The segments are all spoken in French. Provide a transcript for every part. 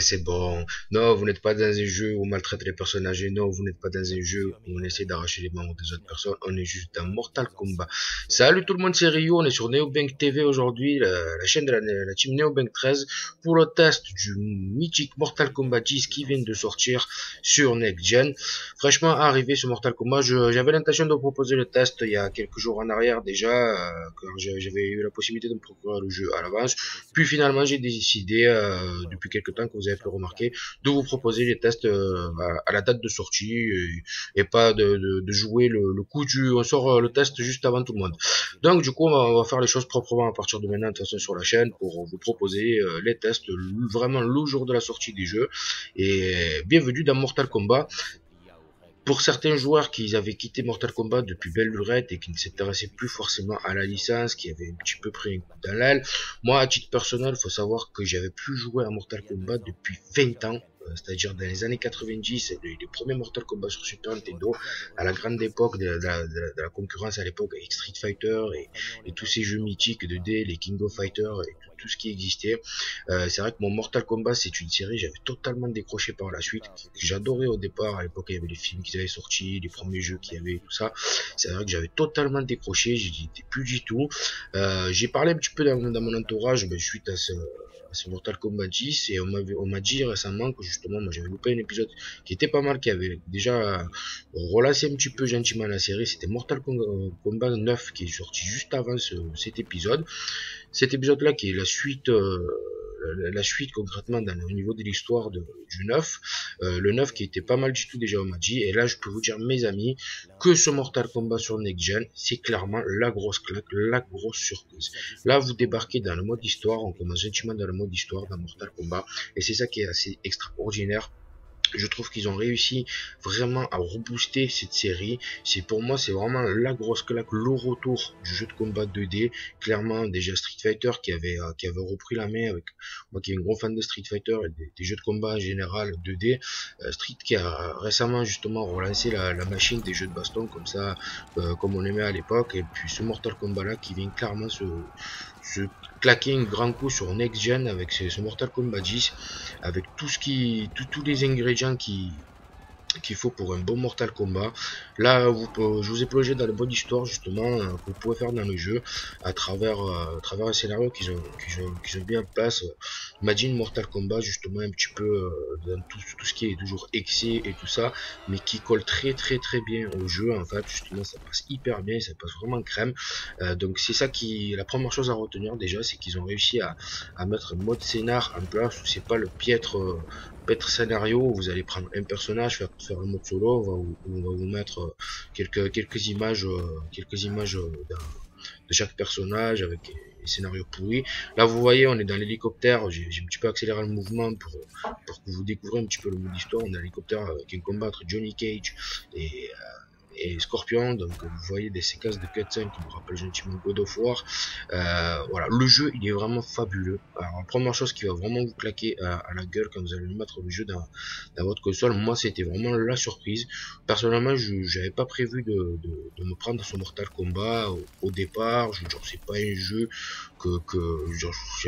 que c'est bon. Non, vous n'êtes pas dans un jeu où on maltraite les personnes âgées. Non, vous n'êtes pas dans un jeu où on essaie d'arracher les membres des autres personnes. On est juste dans Mortal Kombat. Salut tout le monde, c'est Rio. On est sur NeoBank TV aujourd'hui, la chaîne de la team NeoBank 13, pour le test du mythique Mortal Kombat 10 qui vient de sortir sur Next Gen. Fraîchement arrivé ce Mortal Kombat, j'avais l'intention de proposer le test il y a quelques jours en arrière déjà, car j'avais eu la possibilité de me procurer le jeu à l'avance. Puis finalement, j'ai décidé, depuis quelques temps que vous avez pu remarquer, de vous proposer les tests à la date de sortie et pas de jouer le coup du on sort le test juste avant tout le monde. Donc du coup, on va faire les choses proprement à partir de maintenant, de toute façon, sur la chaîne, pour vous proposer les tests vraiment le jour de la sortie des jeux. Et bienvenue dans Mortal Kombat. Pour certains joueurs qui avaient quitté Mortal Kombat depuis belle lurette et qui ne s'intéressaient plus forcément à la licence, qui avaient un petit peu pris un coup dans l'aile, moi à titre personnel, il faut savoir que j'avais plus joué à Mortal Kombat depuis 20 ans, c'est-à-dire dans les années 90, les premiers Mortal Kombat sur Super Nintendo, à la grande époque de la concurrence à l'époque avec Street Fighter et tous ces jeux mythiques de D, les King of Fighters et tout ce qui existait. C'est vrai que mon Mortal Kombat, c'est une série, j'avais totalement décroché par la suite, que j'adorais au départ. À l'époque, il y avait les films qui avaient sorti, les premiers jeux qu'il y avait, tout ça. C'est vrai que j'avais totalement décroché, j'y étais plus du tout. J'ai parlé un petit peu dans mon entourage, suite à ce Mortal Kombat 10, et on m'a dit récemment que justement, moi j'avais loupé un épisode qui était pas mal, qui avait déjà relancé un petit peu gentiment la série. C'était Mortal Kombat 9 qui est sorti juste avant cet épisode. Cet épisode-là qui est la suite concrètement au niveau de l'histoire du 9, le 9 qui était pas mal du tout déjà on m'a dit, et là je peux vous dire mes amis que ce Mortal Kombat sur Next Gen, c'est clairement la grosse claque, la grosse surprise. Là vous débarquez dans le mode histoire, on commence gentiment dans le mode histoire dans Mortal Kombat, et c'est ça qui est assez extraordinaire. Je trouve qu'ils ont réussi vraiment à rebooster cette série. Pour moi, c'est vraiment la grosse claque, le retour du jeu de combat 2D. Clairement, déjà Street Fighter qui avait repris la main avec moi qui est un gros fan de Street Fighter et des jeux de combat en général 2D. Street qui a récemment justement relancé la machine des jeux de baston comme ça, comme on aimait à l'époque. Et puis ce Mortal Kombat là qui vient clairement se claquer un grand coup sur Next Gen avec ce Mortal Kombat 10, avec tous les ingrédients qu'il faut pour un bon Mortal Kombat. Là, je vous ai plongé dans la bonne histoire justement que vous pouvez faire dans le jeu à travers un scénario qu'ils ont mis en place. Imagine Mortal Kombat justement un petit peu dans tout ce qui est toujours excès et tout ça, mais qui colle très bien au jeu. En fait, justement, ça passe hyper bien, ça passe vraiment crème. Donc c'est ça la première chose à retenir déjà, c'est qu'ils ont réussi à mettre un mode scénar en place où c'est pas le piètre scénario où vous allez prendre un personnage, faire un mode solo, on va vous mettre quelques images, de chaque personnage avec les scénarios pourris. Là vous voyez on est dans l'hélicoptère, j'ai un petit peu accéléré le mouvement pour que vous découvrez un petit peu le mode histoire. On est dans l'hélicoptère avec un combat entre Johnny Cage et Scorpion, donc vous voyez des séquences de cutscenes qui me rappellent gentiment God of War. Voilà, le jeu il est vraiment fabuleux. Alors la première chose qui va vraiment vous claquer à la gueule quand vous allez mettre le jeu dans votre console, moi c'était vraiment la surprise. Personnellement j'avais pas prévu de me prendre ce Mortal Kombat au départ. Genre c'est pas un jeu que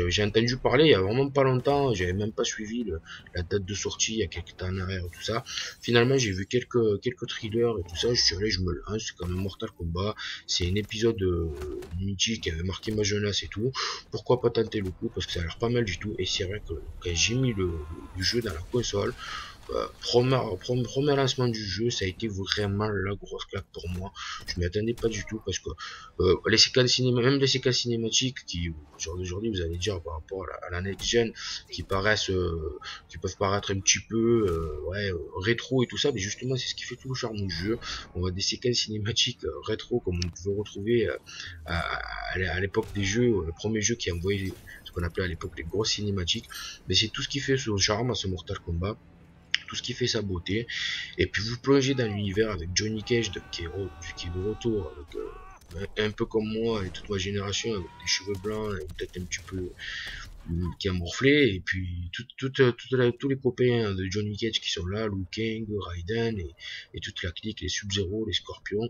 j'ai entendu parler il y a vraiment pas longtemps, j'avais même pas suivi la date de sortie il y a quelques temps en arrière, tout ça. Finalement j'ai vu quelques thrillers et tout ça, je suis allé, je me lance, c'est quand même Mortal Kombat, c'est un épisode mythique qui avait marqué ma jeunesse et tout, pourquoi pas tenter le coup, parce que ça a l'air pas mal du tout. Et c'est vrai que quand j'ai mis le jeu dans la console, premier lancement du jeu, ça a été vraiment la grosse claque pour moi. Je m'y attendais pas du tout parce que les séquences même les séquences cinématiques qui aujourd'hui vous allez dire par rapport à la next gen qui qui peuvent paraître un petit peu rétro et tout ça, mais justement c'est ce qui fait tout le charme du jeu. On voit des séquences cinématiques rétro comme on pouvait retrouver à l'époque des jeux, le premier jeu qui envoyait ce qu'on appelait à l'époque les grosses cinématiques. Mais c'est tout ce qui fait son charme à ce Mortal Kombat, tout ce qui fait sa beauté. Et puis vous plongez dans l'univers avec Johnny Cage qui est de retour avec, un peu comme moi et toute ma génération, avec des cheveux blancs et peut-être un petit peu qui a morflé, et puis tous les copains de Johnny Cage qui sont là, Liu Kang, Raiden et toute la clique, les Sub-Zero, les Scorpions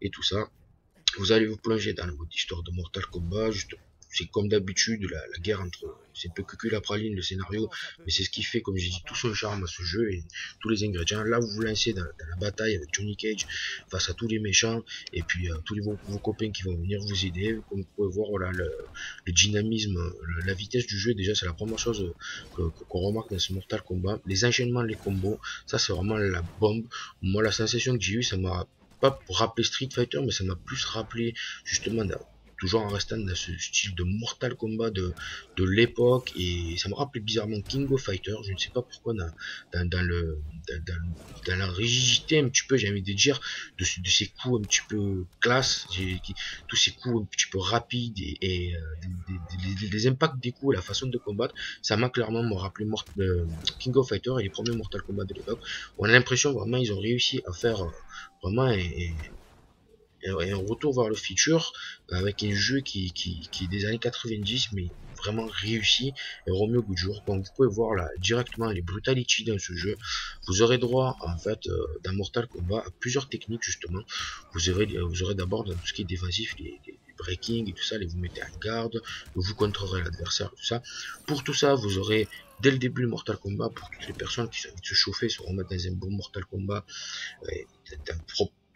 et tout ça. Vous allez vous plonger dans le mode histoire de Mortal Kombat, juste c'est comme d'habitude la guerre entre, c'est un peu cucul la praline le scénario, mais c'est ce qui fait, comme j'ai dit, tout son charme à ce jeu et tous les ingrédients. Là, vous vous lancez dans la bataille avec Johnny Cage face à tous les méchants et puis tous vos copains qui vont venir vous aider. Comme vous pouvez voir, voilà, le dynamisme, la vitesse du jeu, déjà, c'est la première chose qu'on remarque dans ce Mortal Kombat. Les enchaînements, les combos, ça c'est vraiment la bombe. Moi, la sensation que j'ai eue, ça m'a pas rappelé Street Fighter, mais ça m'a plus rappelé justement toujours en restant dans ce style de Mortal Kombat de l'époque, et ça me rappelait bizarrement King of Fighter. Je ne sais pas pourquoi dans la rigidité un petit peu, j'ai envie de dire, de ces coups un petit peu classe, tous ces coups un petit peu rapides et les impacts des coups et la façon de combattre, ça m'a clairement me rappelé King of Fighter et les premiers Mortal Kombat de l'époque. On a l'impression vraiment ils ont réussi à faire vraiment un retour vers le futur avec un jeu qui est des années 90 mais vraiment réussi et remis au goût du jour. Comme vous pouvez voir là directement les brutalities dans ce jeu, vous aurez droit en fait dans Mortal Kombat à plusieurs techniques justement. Vous aurez d'abord dans tout ce qui est défensif les breaking et tout ça, vous mettez en garde, vous contrerez l'adversaire, tout ça. Pour tout ça, vous aurez dès le début le Mortal Kombat, pour toutes les personnes qui ont envie de se chauffer, se remettre dans un bon Mortal Kombat,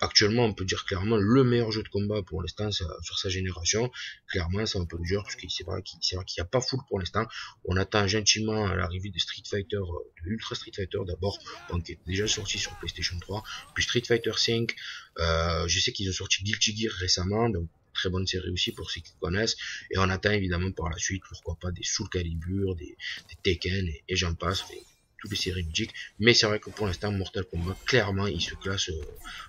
actuellement on peut dire clairement le meilleur jeu de combat pour l'instant sur sa génération. Clairement ça on peut le dire, parce que c'est vrai qu'il n'y a pas full pour l'instant. On attend gentiment l'arrivée de Street Fighter, de Ultra Street Fighter d'abord, qui est déjà sorti sur PlayStation 3, puis Street Fighter 5, je sais qu'ils ont sorti Guilty Gear récemment, donc très bonne série aussi pour ceux qui connaissent, et on attend évidemment par la suite, pourquoi pas, des Soul Calibur, des Tekken et j'en passe, toutes les séries mythiques. Mais c'est vrai que pour l'instant Mortal Kombat clairement il se classe,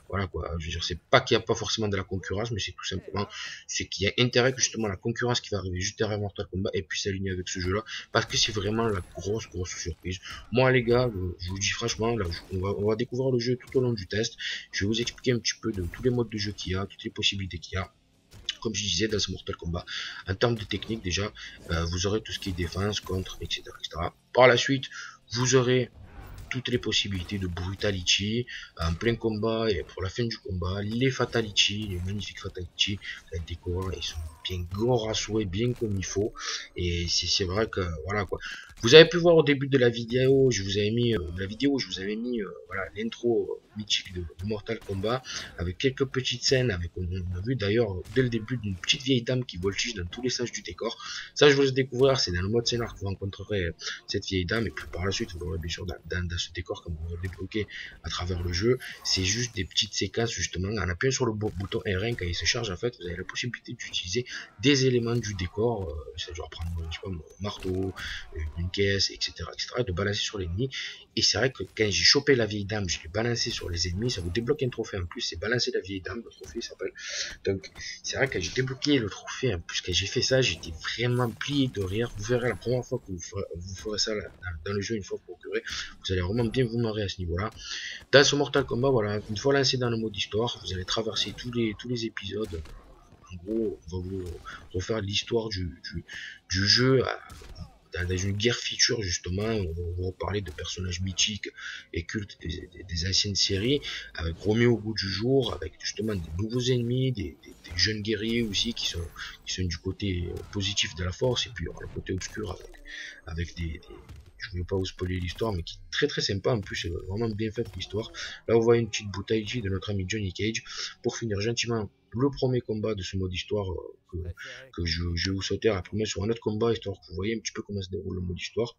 voilà quoi, je veux dire, c'est pas qu'il n'y a pas forcément de la concurrence, mais c'est tout simplement c'est qu'il y a intérêt que justement la concurrence qui va arriver juste derrière Mortal Kombat et puis s'aligner avec ce jeu là, parce que c'est vraiment la grosse surprise. Moi les gars, je vous dis franchement, là on va découvrir le jeu tout au long du test. Je vais vous expliquer un petit peu de tous les modes de jeu qu'il y a, toutes les possibilités qu'il y a. Comme je disais dans ce Mortal Kombat, en termes de technique déjà, vous aurez tout ce qui est défense, contre, etc., etc. Par la suite, vous aurez toutes les possibilités de brutality en plein combat et pour la fin du combat, les fatality, les magnifiques fatality, les décors, ils sont bien gore à souhait, bien comme il faut, et c'est vrai que voilà quoi. Vous avez pu voir au début de la vidéo, je vous avais mis voilà l'intro mythique de Mortal Kombat avec quelques petites scènes, avec on a vu d'ailleurs dès le début d'une petite vieille dame qui voltige dans tous les sens du décor. Ça je vous laisse découvrir, c'est dans le mode scénar que vous rencontrerez cette vieille dame, et puis par la suite vous l'aurez bien sûr dans ce décor comme vous le débloquez à travers le jeu. C'est juste des petites séquences justement, en appuyant sur le bouton R1 quand il se charge, en fait vous avez la possibilité d'utiliser des éléments du décor, c'est genre prendre je sais pas, un marteau, une caisse, etc., de balancer sur l'ennemi. Et c'est vrai que quand j'ai chopé la vieille dame, je l'ai balancé sur les ennemis, ça vous débloque un trophée en plus, c'est balancer la vieille dame, le trophée s'appelle. Donc c'est vrai que j'ai débloqué le trophée en plus. Quand j'ai fait ça, j'étais vraiment plié de rire. Vous verrez la première fois que vous ferez ça dans le jeu, une fois procuré, vous allez vraiment bien vous marrer à ce niveau là. Dans ce Mortal Kombat, voilà, une fois lancé dans le mode histoire, vous allez traverser tous les épisodes. En gros, on va vous refaire l'histoire du jeu dans une guerre future justement. On va vous reparler de personnages mythiques et cultes des anciennes séries, avec Roméo au goût du jour, avec justement des nouveaux ennemis, des jeunes guerriers aussi qui sont du côté positif de la force, et puis le côté obscur avec je ne vais pas vous spoiler l'histoire, mais qui est très sympa en plus, c'est vraiment bien fait l'histoire. Là vous voyez une petite brutality de notre ami Johnny Cage. Pour finir gentiment le premier combat de ce mode histoire, que je vais vous sauter rapidement sur un autre combat, histoire que vous voyez un petit peu comment se déroule le mode histoire.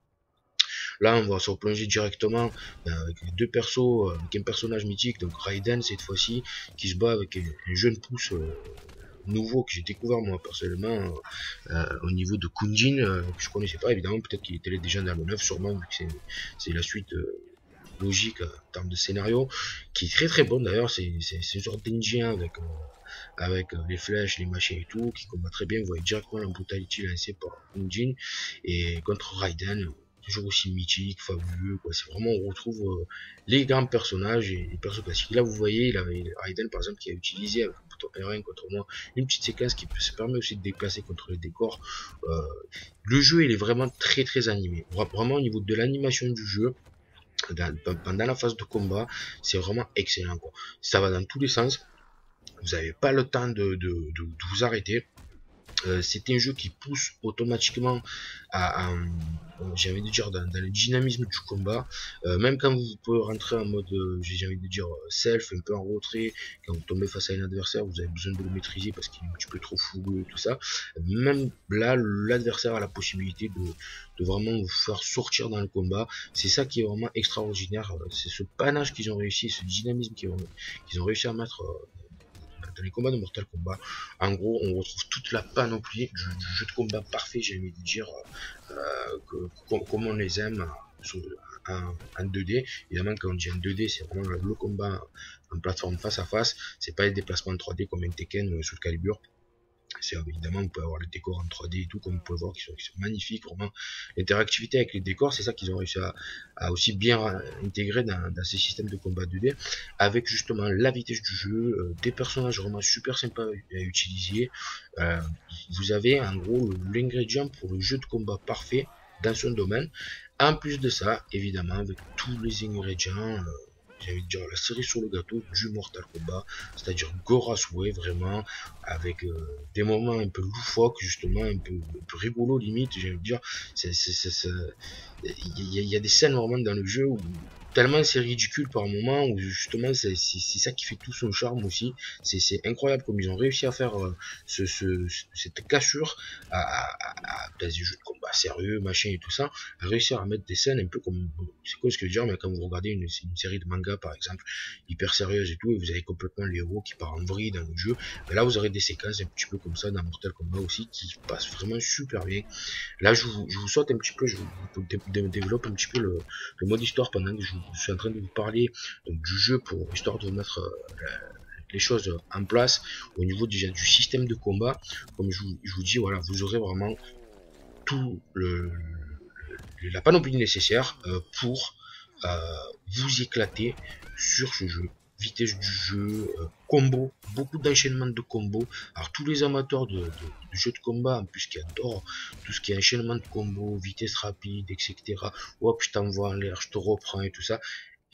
Là on va se replonger directement avec les deux persos, avec un personnage mythique, donc Raiden cette fois-ci, qui se bat avec un jeune pouce nouveau que j'ai découvert moi personnellement, au niveau de Kunjin, que je connaissais pas évidemment, peut-être qu'il était déjà dans le 9 sûrement, vu que c'est la suite logique en termes de scénario, qui est très bon d'ailleurs. C'est une sorte d'indien avec les flèches, les machins et tout, qui combat très bien. Vous voyez directement la brutality lancée par Kunjin, et contre Raiden, toujours aussi mythique, fabuleux quoi. C'est vraiment, on retrouve les grands personnages et les persos classiques. Là vous voyez, il avait Raiden par exemple qui a utilisé avec le bouton R1 contre moi une petite séquence qui se permet aussi de déplacer contre les décors. Le jeu il est vraiment très animé, vraiment au niveau de l'animation du jeu. Pendant la phase de combat, c'est vraiment excellent quoi. Ça va dans tous les sens, vous n'avez pas le temps de vous arrêter. C'est un jeu qui pousse automatiquement j'ai envie de dire, dans le dynamisme du combat. Même quand vous pouvez rentrer en mode, j'ai envie de dire, self, un peu en retrait, quand vous tombez face à un adversaire, vous avez besoin de le maîtriser parce qu'il est un petit peu trop fougueux et tout ça. Même là, l'adversaire a la possibilité de vraiment vous faire sortir dans le combat. C'est ça qui est vraiment extraordinaire. C'est ce panache qu'ils ont réussi, ce dynamisme qu'ils ont réussi à mettre dans les combats de Mortal Kombat. En gros, on retrouve toute la panoplie du jeu de combat parfait, j'ai envie de dire, comme on les aime en 2D. Évidemment, quand on dit en 2D, c'est vraiment le combat en plateforme face à face. C'est pas les déplacements en 3D comme un Tekken ou un Soul Calibur. C'est évidemment, on peut avoir les décors en 3D et tout, comme vous pouvez voir, qui sont magnifiques. Vraiment, l'interactivité avec les décors, c'est ça qu'ils ont réussi à aussi bien intégrer dans ces systèmes de combat 2D, avec justement la vitesse du jeu, des personnages vraiment super sympas à utiliser. Vous avez en gros l'ingrédient pour le jeu de combat parfait dans son domaine. En plus de ça, évidemment, avec tous les ingrédients, j'ai envie de dire la cerise sur le gâteau du Mortal Kombat, c'est-à-dire gore à souhait, vraiment, avec des moments un peu loufoques, justement, un peu rigolo limite, j'ai envie de dire. Il y a des scènes vraiment dans le jeu où tellement c'est ridicule par moment, où justement c'est ça qui fait tout son charme aussi. C'est incroyable comme ils ont réussi à faire cette cassure dans des jeux de combat sérieux, machin et tout ça, à réussir à mettre des scènes un peu comme, c'est quoi ce que je veux dire, mais quand vous regardez une série de manga par exemple, hyper sérieuse et tout, et vous avez complètement les héros qui partent en vrille dans le jeu, mais là vous aurez des séquences un petit peu comme ça dans Mortal Kombat aussi, qui passent vraiment super bien. Là je vous saute un petit peu, je vous développe un petit peu le mode histoire pendant que je suis en train de vous parler donc, du jeu, pour histoire de mettre les choses en place au niveau déjà du système de combat. Comme je vous dis, voilà, vous aurez vraiment tout la panoplie nécessaire pour vous éclater sur ce jeu. Vitesse du jeu, combo, beaucoup d'enchaînements de combos. Alors tous les amateurs de jeux de combat, en plus qui adorent tout ce qui est enchaînement de combos, vitesse rapide, etc. Hop, je t'envoie en l'air, je te reprends et tout ça.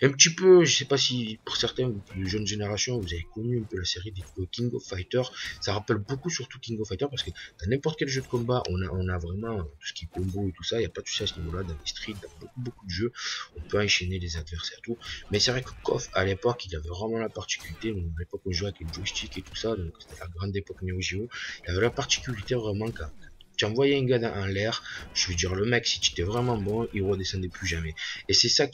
Un petit peu, je sais pas si pour certains, les jeunes générations, vous avez connu un peu la série des King of Fighters. Ça rappelle beaucoup surtout King of Fighters, parce que dans n'importe quel jeu de combat, on a vraiment tout ce qui est combo et tout ça. Il n'y a pas de souci à ce niveau-là. Dans les streets, dans beaucoup de jeux, on peut enchaîner les adversaires et tout. Mais c'est vrai que KOF, à l'époque, il avait vraiment la particularité. À l'époque, on jouait avec les joysticks et tout ça. Donc c'était la grande époque Neo Geo. Il avait la particularité vraiment quand tu envoyais un gars en l'air, je veux dire, le mec, si tu étais vraiment bon, il redescendait plus jamais. Et c'est ça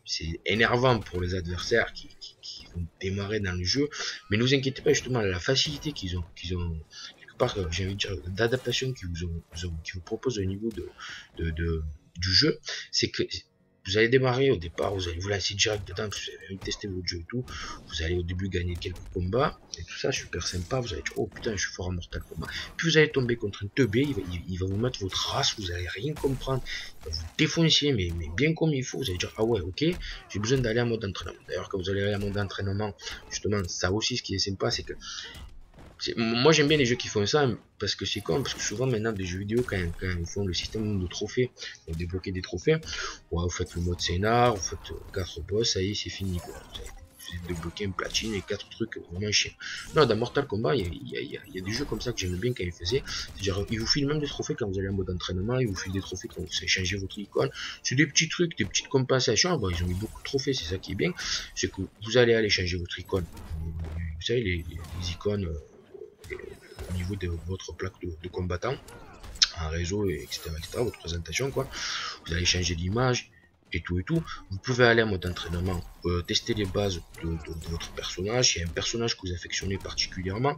c'est énervant pour les adversaires qui vont démarrer dans le jeu, mais ne vous inquiétez pas, justement, la facilité qu'ils ont quelque part, j'ai envie de dire, d'adaptation qu'ils vous proposent au niveau du jeu, c'est que vous allez démarrer au départ, vous allez vous lancer direct dedans, vous allez tester votre jeu et tout, vous allez au début gagner quelques combats, et tout ça, super sympa, vous allez dire, oh putain, je suis fort en Mortal Kombat, puis vous allez tomber contre un teubé, il va vous mettre votre race, vous allez rien comprendre, il va vous défoncer, mais bien comme il faut, vous allez dire, ah ouais, ok, j'ai besoin d'aller en mode entraînement. D'ailleurs, quand vous allez aller en mode entraînement, justement, ça aussi, ce qui est sympa, c'est que moi j'aime bien les jeux qui font ça, parce que c'est con, parce que souvent maintenant des jeux vidéo, quand ils font le système de trophées, pour débloquer des trophées, ouais, vous faites le mode scénar, vous faites 4 boss, ça y est, c'est fini quoi. Vous avez débloqué une platine et 4 trucs vraiment chiants. Non, dans Mortal Kombat, il y a des jeux comme ça que j'aime bien quand ils faisaient. C'est-à-dire, ils vous filent même des trophées quand vous allez en mode entraînement, ils vous filent des trophées quand vous changez votre icône. C'est des petits trucs, des petites compensations. Bon, ils ont mis beaucoup de trophées, c'est ça qui est bien. C'est que vous allez aller changer votre icône. Vous savez, les icônes au niveau de votre plaque de combattant, en réseau, etc., votre présentation, quoi. Vous allez changer d'image et tout et tout. Vous pouvez aller en mode entraînement, tester les bases de votre personnage. Il y a un personnage que vous affectionnez particulièrement,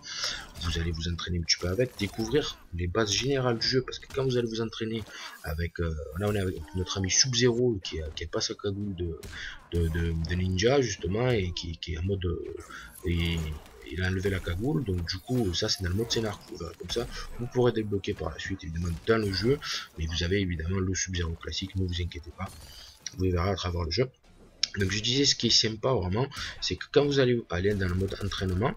vous allez vous entraîner un petit peu avec, découvrir les bases générales du jeu, parce que quand vous allez vous entraîner avec, là on est avec notre ami Sub-Zero qui a pas sa cagoule de ninja justement, et qui est en mode il a enlevé la cagoule, donc du coup ça c'est dans le mode scénar que vous verrez comme ça. Vous pourrez débloquer par la suite évidemment dans le jeu, mais vous avez évidemment le Sub-Zero classique, ne vous inquiétez pas, vous verrez à travers le jeu. Donc je disais, ce qui est sympa vraiment, c'est que quand vous allez aller dans le mode entraînement,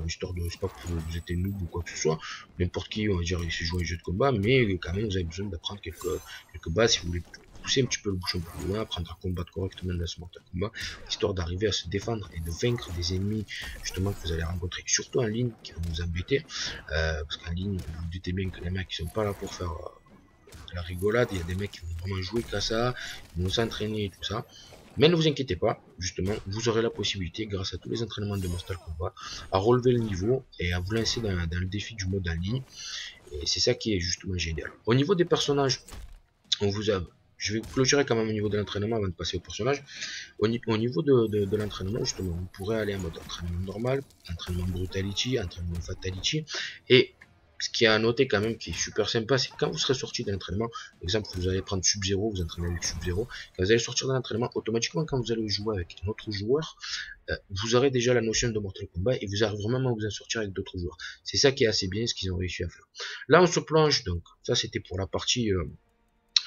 histoire de, je sais pas que vous êtes noob ou quoi que ce soit, n'importe qui, on va dire, il sait jouer un jeu de combat, mais quand même vous avez besoin d'apprendre quelques bases si vous voulez pousser un petit peu le bouchon plus loin, apprendre à combattre correctement dans ce Mortal Kombat, histoire d'arriver à se défendre et de vaincre des ennemis justement que vous allez rencontrer, surtout en ligne, qui vont vous embêter, parce qu'en ligne, vous vous doutez bien que les mecs ils sont pas là pour faire de la rigolade, il y a des mecs qui vont vraiment jouer qu'à ça, ils vont s'entraîner et tout ça. Mais ne vous inquiétez pas, justement, vous aurez la possibilité, grâce à tous les entraînements de Mortal Kombat, à relever le niveau et à vous lancer dans le défi du mode en ligne. Et c'est ça qui est justement génial. Au niveau des personnages, on vous a... Je vais clôturer quand même au niveau de l'entraînement avant de passer au personnage. Au niveau de l'entraînement, justement, vous pourrez aller en mode entraînement normal, entraînement brutality, entraînement fatality. Et ce qui est à noter quand même, qui est super sympa, c'est quand vous serez sorti de l'entraînement, par exemple, vous allez prendre Sub-Zero, vous entraînez avec Sub-Zero, quand vous allez sortir de l'entraînement, automatiquement, quand vous allez jouer avec un autre joueur, vous aurez déjà la notion de Mortal Kombat et vous arriverez même à vous en sortir avec d'autres joueurs. C'est ça qui est assez bien, ce qu'ils ont réussi à faire. Là, on se plonge, donc, ça c'était pour la partie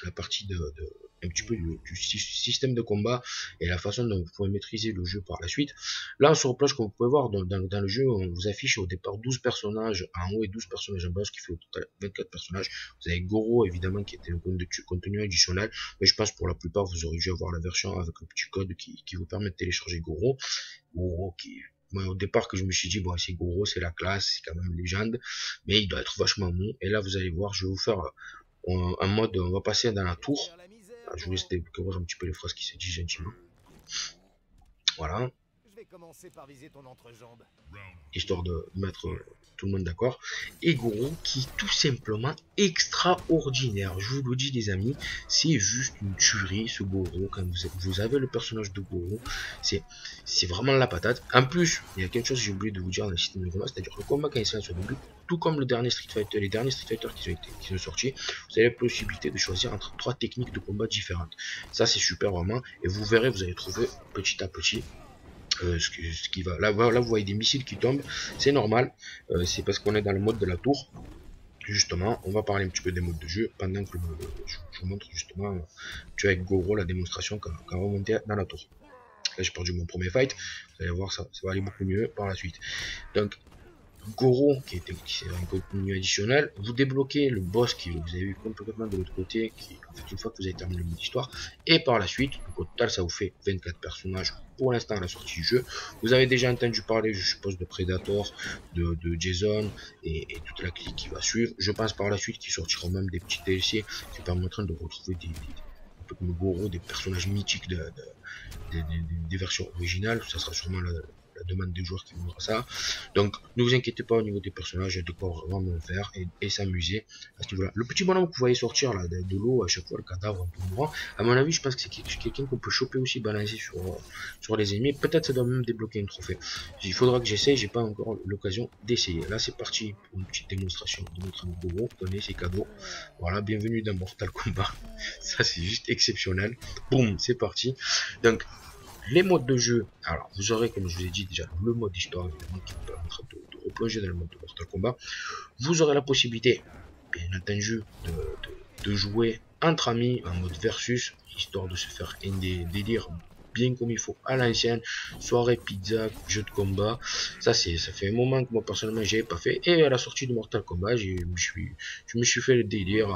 un petit peu du système de combat et la façon dont vous pouvez maîtriser le jeu par la suite. Là, sur le plage, comme vous pouvez voir, dans le jeu, on vous affiche au départ 12 personnages en haut et 12 personnages en bas, ce qui fait au total 24 personnages. Vous avez Goro, évidemment, qui était un contenu additionnel, mais je pense pour la plupart, vous aurez dû avoir la version avec un petit code qui vous permet de télécharger Goro. Goro qui... Moi, au départ, que je me suis dit, bon, c'est Goro, c'est la classe, c'est quand même une légende, mais il doit être vachement mou. Et là, vous allez voir, je vais vous faire un mode, on va passer dans la tour. Je vous laisse découvrir un petit peu les phrases qui se disent gentiment. Voilà. Histoire de mettre tout le monde d'accord. Et Goro qui est tout simplement extraordinaire. Je vous le dis les amis, c'est juste une tuerie ce Goro. Quand vous avez le personnage de Goro, c'est vraiment la patate. En plus, il y a quelque chose que j'ai oublié de vous dire dans le système de combat, c'est-à-dire le combat quand il se lance au début, tout comme le dernier Street Fighter, les derniers Street Fighter qui sont sortis, vous avez la possibilité de choisir entre 3 techniques de combat différentes. Ça c'est super vraiment, et vous verrez, vous allez trouver petit à petit ce qui va. Là vous voyez des missiles qui tombent, c'est normal, c'est parce qu'on est dans le mode de la tour. Justement, on va parler un petit peu des modes de jeu pendant que je vous montre justement avec Goro la démonstration quand on va monter dans la tour. Là j'ai perdu mon premier fight, vous allez voir, ça va aller beaucoup mieux par la suite. Donc Goro qui est un contenu additionnel, vous débloquez le boss qui vous avez vu complètement de l'autre côté, qui en fait une fois que vous avez terminé le mode histoire, et par la suite, donc au total ça vous fait 24 personnages pour l'instant à la sortie du jeu. Vous avez déjà entendu parler, je suppose, de Predator, de Jason et toute la clique qui va suivre. Je pense par la suite qu'il sortira même des petits DLC qui permettront de retrouver un peu comme Goro, des personnages mythiques des versions originales. Ça sera sûrement la demande des joueurs qui voudra ça. Donc ne vous inquiétez pas au niveau des personnages, il y a de quoi vraiment faire et s'amuser à ce niveau-là. Le petit bonhomme que vous voyez sortir là de l'eau à chaque fois, le cadavre un peu mourant, à mon avis je pense que c'est quelqu'un qu'on peut choper aussi, balancer sur les ennemis. Peut-être ça doit même débloquer un trophée. Il faudra que j'essaye, j'ai pas encore l'occasion d'essayer. Là c'est parti pour une petite démonstration de notre ami Goro. Donnez ses cadeaux. Voilà, bienvenue dans Mortal Kombat. Ça c'est juste exceptionnel. Boum, c'est parti. Donc les modes de jeu, alors vous aurez, comme je vous ai dit déjà, le mode histoire évidemment qui vous permettra de replonger dans le mode de Mortal Kombat. Vous aurez la possibilité, bien entendu, de jouer entre amis en mode versus, histoire de se faire un délire bien comme il faut à l'ancienne, soirée pizza, jeu de combat. Ça fait un moment que moi personnellement j'avais pas fait, et à la sortie de Mortal Kombat je me suis fait le délire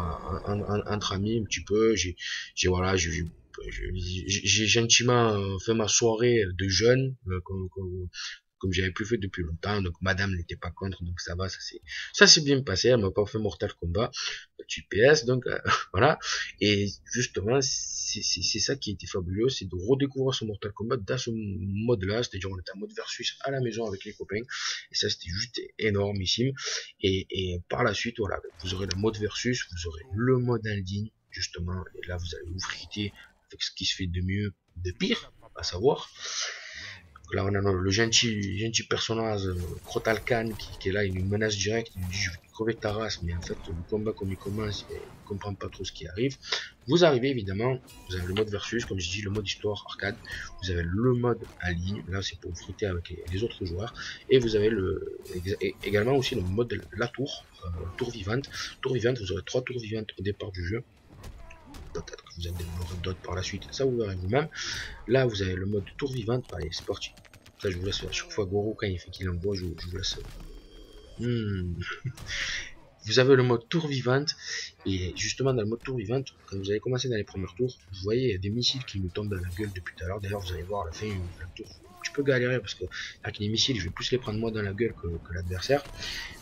entre amis un petit peu. Voilà, j'ai gentiment fait ma soirée de jeûne, comme j'avais plus fait depuis longtemps, donc madame n'était pas contre, donc ça va, ça s'est bien passé, elle m'a pas fait Mortal Kombat, petit PS, donc voilà, et justement, c'est ça qui était fabuleux, c'est de redécouvrir ce Mortal Kombat dans ce mode-là, c'est-à-dire on était en mode versus à la maison avec les copains, et ça c'était juste énormissime, et par la suite, voilà, vous aurez le mode versus, vous aurez le mode en ligne, justement, et là vous allez vous friter avec ce qui se fait de mieux, de pire, à savoir. Donc là on a le gentil personnage Crotal Khan qui est là, il nous menace direct, il nous dit je vais crever ta race, mais en fait le combat comme il commence, il ne comprend pas trop ce qui arrive. Vous arrivez évidemment, vous avez le mode versus, comme je dis, le mode histoire arcade, vous avez le mode en ligne, là c'est pour vous friter avec les autres joueurs, et vous avez également aussi le mode de la tour, tour vivante. Tour vivante, vous aurez 3 tours vivantes au départ du jeu. Peut-être que vous avez d'autres par la suite, ça vous verrez vous-même. Là vous avez le mode tour vivante, allez c'est parti. Ça je vous laisse à chaque fois Goro quand il fait qu'il envoie, je vous laisse. vous avez le mode tour vivante, et justement dans le mode tour vivante, quand vous allez commencer dans les premiers tours, vous voyez il y a des missiles qui nous tombent dans la gueule depuis tout à l'heure. D'ailleurs vous allez voir à la fin le tour un petit peu galérer parce que avec les missiles je vais plus les prendre moi dans la gueule que l'adversaire.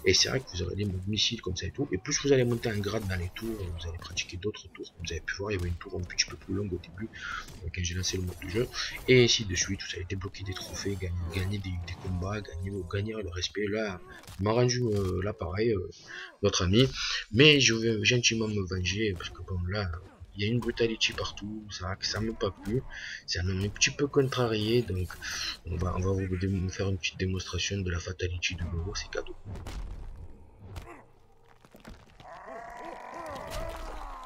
Et c'est vrai que vous aurez des modes missiles comme ça et tout. Et plus vous allez monter un grade dans les tours, vous allez pratiquer d'autres tours. Comme vous avez pu voir, il y avait une tour un petit peu plus longue au début quand j'ai lancé le mode de jeu. Et ainsi de suite, vous allez débloquer des trophées, gagner des combats, gagner le respect. Là, il m'a rendu là pareil, notre ami. Mais je vais gentiment me venger parce que bon là, il y a une brutality partout, ça m'a pas plu, ça m'a un petit peu contrarié, donc on va vous faire une petite démonstration de la fatality de Goro, c'est cadeau.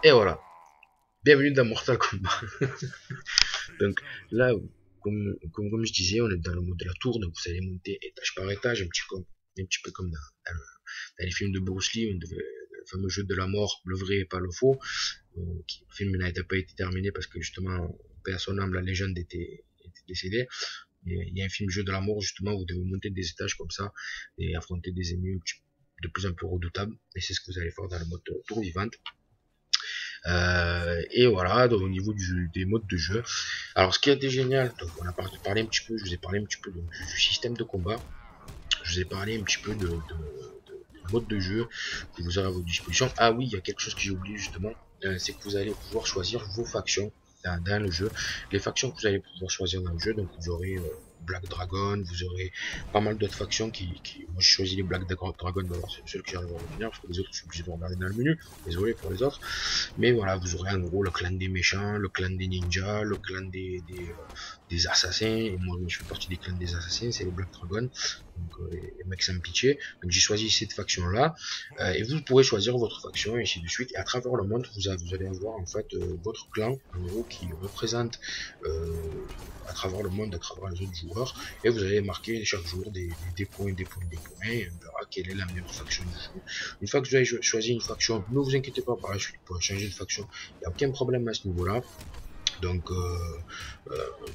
Et voilà, bienvenue dans Mortal Kombat. Donc là, comme je disais, on est dans le mode de la tour, donc vous allez monter étage par étage, un petit peu comme dans les films de Bruce Lee, le fameux jeu de la mort, le vrai et pas le faux. Le film n'a pas été terminé parce que justement, paix à son âme, la légende était décédée. Il y a un film jeu de la mort justement où vous devez monter des étages comme ça et affronter des ennemis de plus en plus redoutables. Et c'est ce que vous allez faire dans le mode tour vivante. Et voilà, donc au niveau des modes de jeu. Alors ce qui a été génial, donc on a parlé un petit peu, je vous ai parlé un petit peu donc, du système de combat. Je vous ai parlé un petit peu de mode de jeu que vous aurez à votre disposition. Ah oui, il y a quelque chose que j'ai oublié justement, c'est que vous allez pouvoir choisir vos factions dans le jeu. Les factions que vous allez pouvoir choisir dans le jeu, donc vous aurez Black Dragon, vous aurez pas mal d'autres factions moi j'ai choisi les Black Dragon, c'est le seul que j'arrive à retenir parce que les autres je suis obligé de regarder dans le menu, désolé pour les autres. Mais voilà, vous aurez en gros le clan des méchants, le clan des ninjas, le clan des assassins, et moi je fais partie des clans des assassins, c'est les Black Dragon, donc les mecs sans pitié. Donc j'ai choisi cette faction là, et vous pouvez choisir votre faction et ainsi de suite, et à travers le monde vous allez avoir en fait votre clan en gros qui représente à travers le monde, à travers les autres joueurs, et vous allez marquer chaque jour des points, et on verra quelle est la meilleure faction du jeu. Une fois que vous avez choisi une faction, ne vous inquiétez pas par la suite pour changer de faction, il n'y a aucun problème à ce niveau là. Donc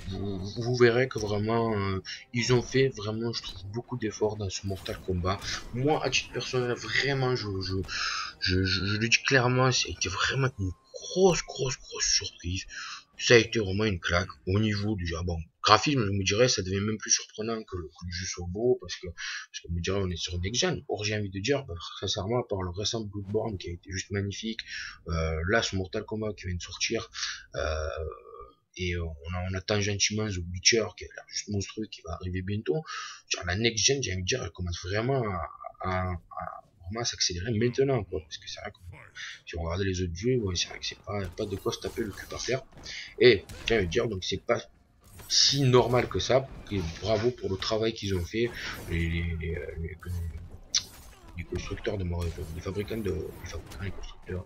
vous verrez que vraiment ils ont fait vraiment je trouve beaucoup d'efforts dans ce Mortal Kombat. Moi à titre personnel vraiment je le dis clairement, c'était vraiment une grosse surprise. Ça a été vraiment une claque au niveau du bon graphisme, je me dirais ça devient même plus surprenant que le jeu soit beau parce que me dirait on est sur Next Gen. Or j'ai envie de dire sincèrement à part le récent Bloodborne qui a été juste magnifique, là ce Mortal Kombat qui vient de sortir, et on attend gentiment The Witcher qui a l'air juste monstrueux qui va arriver bientôt. Genre la Next Gen, j'ai envie de dire, elle commence vraiment à s'accélérer maintenant quoi, parce que c'est vrai que si on regarde les autres jeux, ouais, c'est vrai que c'est pas de quoi se taper le cul par terre. Et j'ai envie de dire, donc c'est pas si normal que ça, et bravo pour le travail qu'ils ont fait, les constructeurs les fabricants les constructeurs,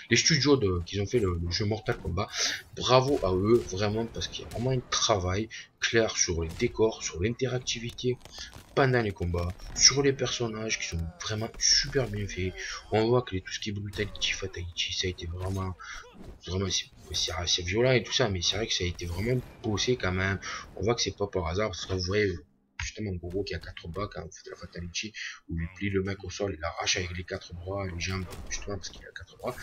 les studios qui ont fait le jeu Mortal Kombat. Bravo à eux vraiment parce qu'il y a vraiment un travail clair sur les décors, sur l'interactivité pendant les combats, sur les personnages qui sont vraiment super bien faits. On voit que tout ce qui est brutality, fatality, ça a été vraiment c'est violent et tout ça, mais c'est vrai que ça a été vraiment bossé quand même. On voit que c'est pas par hasard parce que vous voyez justement Goro qui a 4 bras quand vous faites la fatality où il plie le mec au sol, il l'arrache avec les 4 bras, les jambes justement parce qu'il a 4 bras,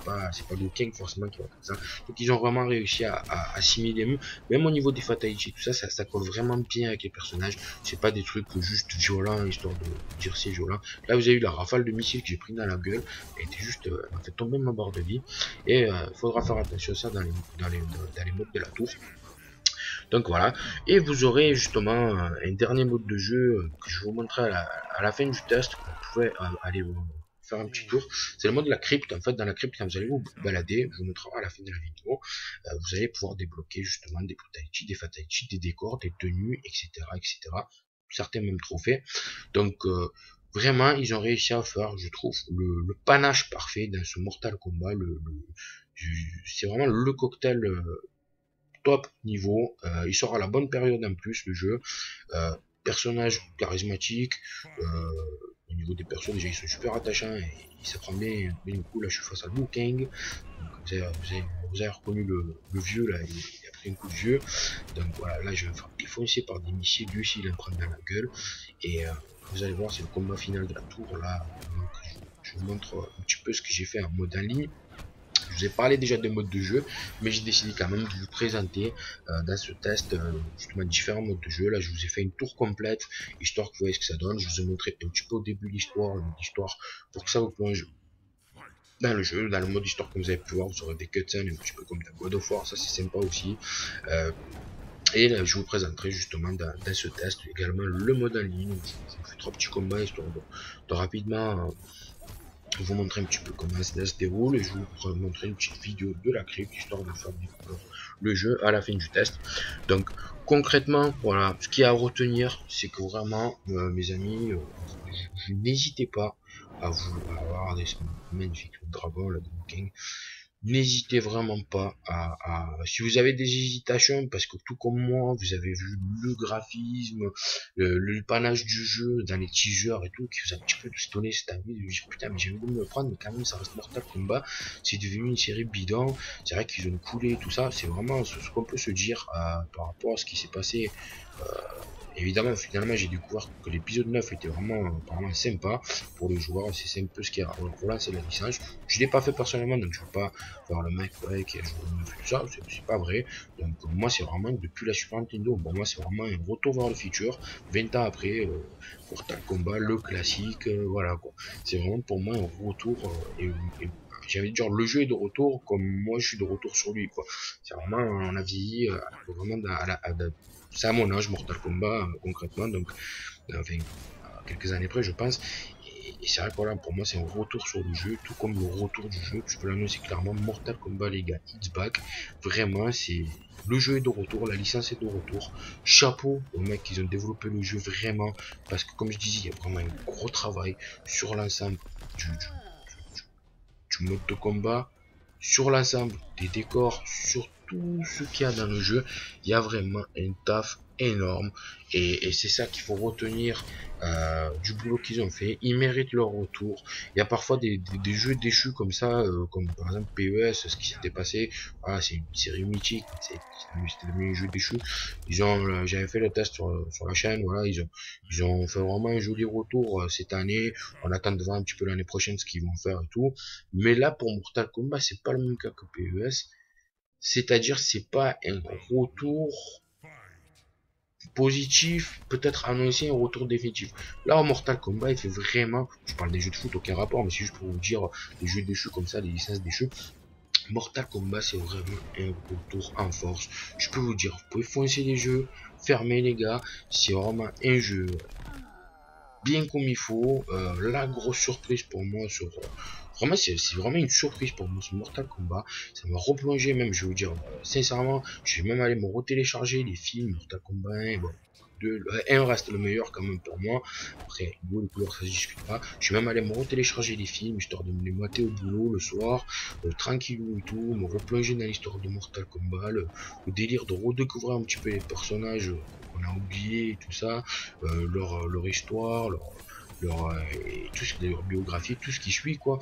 bah, c'est pas Liu Kang forcément qui va faire ça. Donc ils ont vraiment réussi à assimiler même au niveau des fatality, tout ça, ça colle vraiment bien avec les personnages. C'est pas des trucs juste violents histoire de dire c'est violent. Là vous avez eu la rafale de missiles que j'ai pris dans la gueule, elle était juste elle m'a fait tomber ma barre de vie, et il faudra faire attention à ça dans les modes de la tour. Donc voilà, et vous aurez justement un dernier mode de jeu que je vous montrerai à la fin du test. Vous pouvez aller faire un petit tour. C'est le mode de la crypte. En fait, dans la crypte, quand vous allez vous balader, je vous montrerai à la fin de la vidéo, vous allez pouvoir débloquer justement des brutalities, des fatalities, des décors, des tenues, etc., etc. Certains même trophées. Donc vraiment, ils ont réussi à faire, je trouve, le panache parfait dans ce Mortal Kombat. C'est vraiment le cocktail top niveau, il sort à la bonne période en plus le jeu, personnage charismatique, au niveau des persos déjà ils sont super attachants et ça prend bien du coup là je suis face à Liu Kang, donc vous avez reconnu le vieux là, il a pris un coup de vieux, donc voilà là je vais me faire défoncer par des missiles, lui aussi il en prend dans la gueule, et vous allez voir c'est le combat final de la tour là, donc je vous montre un petit peu ce que j'ai fait en mode en ligne. Je vous ai parlé déjà des modes de jeu, mais j'ai décidé quand même de vous présenter dans ce test justement différents modes de jeu. Là, je vous ai fait une tour complète, histoire que vous voyez ce que ça donne. Je vous ai montré un petit peu au début l'histoire, pour que ça vous plonge dans le jeu, dans le mode histoire. Comme vous avez pu voir, vous aurez des cutscenes un petit peu comme dans God of War, ça c'est sympa aussi. Et là, je vous présenterai justement dans ce test également le mode en ligne. Je vous fais 3 petits combats histoire de rapidement vous montrer un petit peu comment ça se déroule, et je vous montrer une petite vidéo de la crypte histoire de faire découvrir le jeu à la fin du test. Donc concrètement, voilà, ce qu'il y a à retenir, c'est que vraiment mes amis, n'hésitez pas à vous avoir des magnifiques dragons là de King. N'hésitez vraiment pas si vous avez des hésitations, parce que tout comme moi, vous avez vu le graphisme, le panache du jeu dans les teasers et tout, qui vous a un petit peu donné cette envie de dire putain, mais j'ai envie de me le prendre, mais quand même ça reste Mortal Kombat, c'est devenu une série bidon, c'est vrai qu'ils ont coulé tout ça, c'est vraiment ce qu'on peut se dire par rapport à ce qui s'est passé. Évidemment, finalement, j'ai découvert que l'épisode 9 était vraiment sympa pour les joueurs. C'est un peu ce qui a relancé la licence. Je l'ai pas fait personnellement, donc je ne vais pas faire le mec qui a joué au 9 et tout ça. C'est pas vrai. Donc pour moi, c'est vraiment depuis la Super Nintendo. Pour moi, c'est vraiment un retour vers le futur. 20 ans après, Mortal Kombat, le classique, voilà quoi. C'est vraiment pour moi un retour et j'ai envie de dire le jeu est de retour comme moi je suis de retour sur lui quoi. C'est vraiment on a vieilli vraiment c'est à mon âge Mortal Kombat concrètement, donc enfin quelques années près je pense, et c'est vrai que voilà, pour moi c'est un retour sur le jeu, tout comme le retour du jeu, je peux l'annoncer clairement, Mortal Kombat les gars, it's back, vraiment c'est le jeu est de retour, la licence est de retour, chapeau aux mecs qui ont développé le jeu vraiment, parce que comme je disais, il y a vraiment un gros travail sur l'ensemble du mode de combat, sur l'ensemble des décors, sur tout ce qu'il y a dans le jeu. Il y a vraiment un taf énorme, et c'est ça qu'il faut retenir du boulot qu'ils ont fait. Ils méritent leur retour. Il y a parfois des jeux déchus comme ça, comme par exemple PES, ce qui s'était passé. Voilà, c'est une série mythique, c'était devenu un jeu déchu. J'avais fait le test sur la chaîne, voilà, ils ont fait vraiment un joli retour cette année. On attend de voir un petit peu l'année prochaine ce qu'ils vont faire et tout. Mais là, pour Mortal Kombat, c'est pas le même cas que PES. C'est-à-dire, c'est pas un retour positif, peut-être annoncé un retour définitif. Là, Mortal Kombat, il fait vraiment, je parle des jeux de foot, aucun rapport, mais c'est juste pour vous dire, les jeux déchus comme ça, les licences déchues. Mortal Kombat, c'est vraiment un retour en force. Je peux vous dire, vous pouvez foncer les jeux, fermer les gars, c'est vraiment un jeu bien comme il faut. La grosse surprise pour moi sur vraiment c'est vraiment une surprise pour moi ce Mortal Kombat. Ça m'a replongé, même je vais vous dire sincèrement, je vais même aller me retélécharger les films Mortal Kombat 1. Bon, le 1 reste le meilleur quand même pour moi. Après les couleurs ça se discute pas. Je vais même aller me retélécharger les films histoire de me les mater au boulot le soir, tranquillou et tout, me replonger dans l'histoire de Mortal Kombat, le délire de redécouvrir un petit peu les personnages qu'on a oubliés et tout ça, leur histoire, tout ce, leur biographie, tout ce qui suit quoi.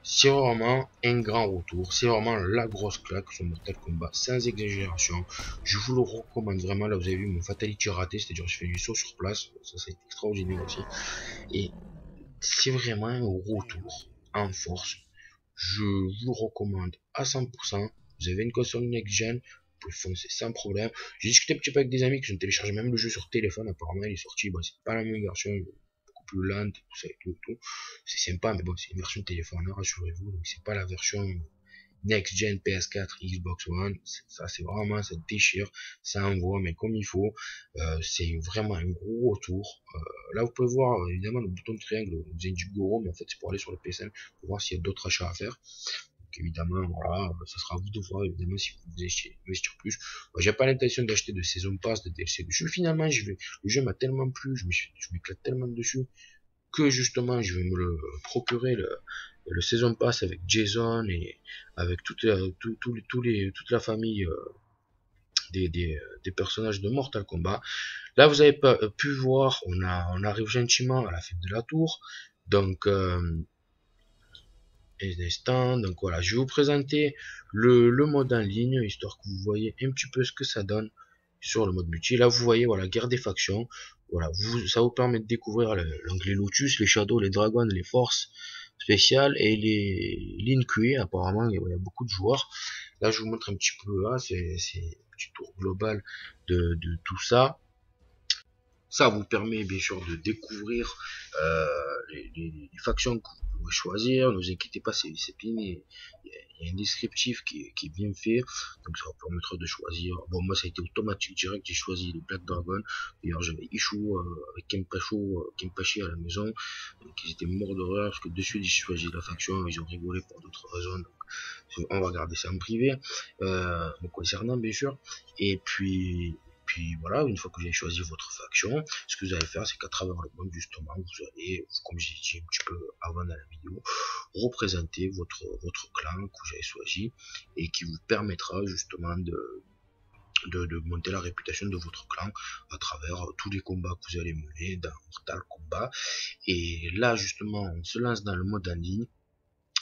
C'est vraiment un grand retour, c'est vraiment la grosse claque sur Mortal Kombat, sans exagération. Je vous le recommande vraiment. Là vous avez vu mon Fatality raté, c'est-à-dire je fais du saut sur place, ça c'est extraordinaire aussi. Et c'est vraiment un retour en force. Je vous le recommande à 100%. Vous avez une console next-gen, vous pouvez foncer sans problème. J'ai discuté un petit peu avec des amis qui ont téléchargé même le jeu sur téléphone, apparemment il est sorti, bon, c'est pas la même version, beaucoup plus lente, tout ça et tout, tout. C'est sympa, mais bon, c'est une version téléphone, hein, rassurez-vous, donc c'est pas la version Next Gen PS4, Xbox One. Ça c'est vraiment, ça déchire, ça envoie mais comme il faut. C'est vraiment un gros retour. Là vous pouvez voir évidemment le bouton de triangle, vous avez du Goro, mais en fait c'est pour aller sur le PSN pour voir s'il y a d'autres achats à faire. Donc évidemment voilà, ça sera à vous de voir évidemment si vous voulez investir plus. Moi, j'ai pas l'intention d'acheter de Season Pass, de DLC dessus. Finalement le jeu m'a tellement plu, je m'éclate tellement dessus que justement je vais me le procurer le Season Pass avec Jason et avec toute la famille des personnages de Mortal Kombat. Là vous avez pas pu voir, on arrive gentiment à la fin de la tour, donc un instant, donc voilà, je vais vous présenter le mode en ligne histoire que vous voyez un petit peu ce que ça donne sur le mode multi. Là vous voyez voilà, guerre des factions, voilà, ça vous permet de découvrir l'onglet Lotus, les Shadows, les Dragons, les Forces, spécial et les INQUE, apparemment il y a beaucoup de joueurs. Là je vous montre un petit peu, hein, c'est un petit tour global de tout ça. Ça vous permet bien sûr de découvrir les factions que vous pouvez choisir. Ne vous inquiétez pas, c'est bien. Il y a un descriptif qui est bien fait. Donc ça vous permettra de choisir. Bon, moi ça a été automatique direct. J'ai choisi les Black Dragon. D'ailleurs j'avais Ishu avec Kempachi à la maison. Donc ils étaient morts d'horreur parce que de suite j'ai choisi la faction. Ils ont rigolé pour d'autres raisons. Donc, on va garder ça en privé. Me concernant bien sûr. Et puis voilà, une fois que vous avez choisi votre faction, ce que vous allez faire, c'est qu'à travers le monde, justement, vous allez, comme j'ai dit un petit peu avant dans la vidéo, représenter votre clan que vous avez choisi et qui vous permettra justement de monter la réputation de votre clan à travers tous les combats que vous allez mener dans Mortal Kombat. Et là, justement, on se lance dans le mode en ligne.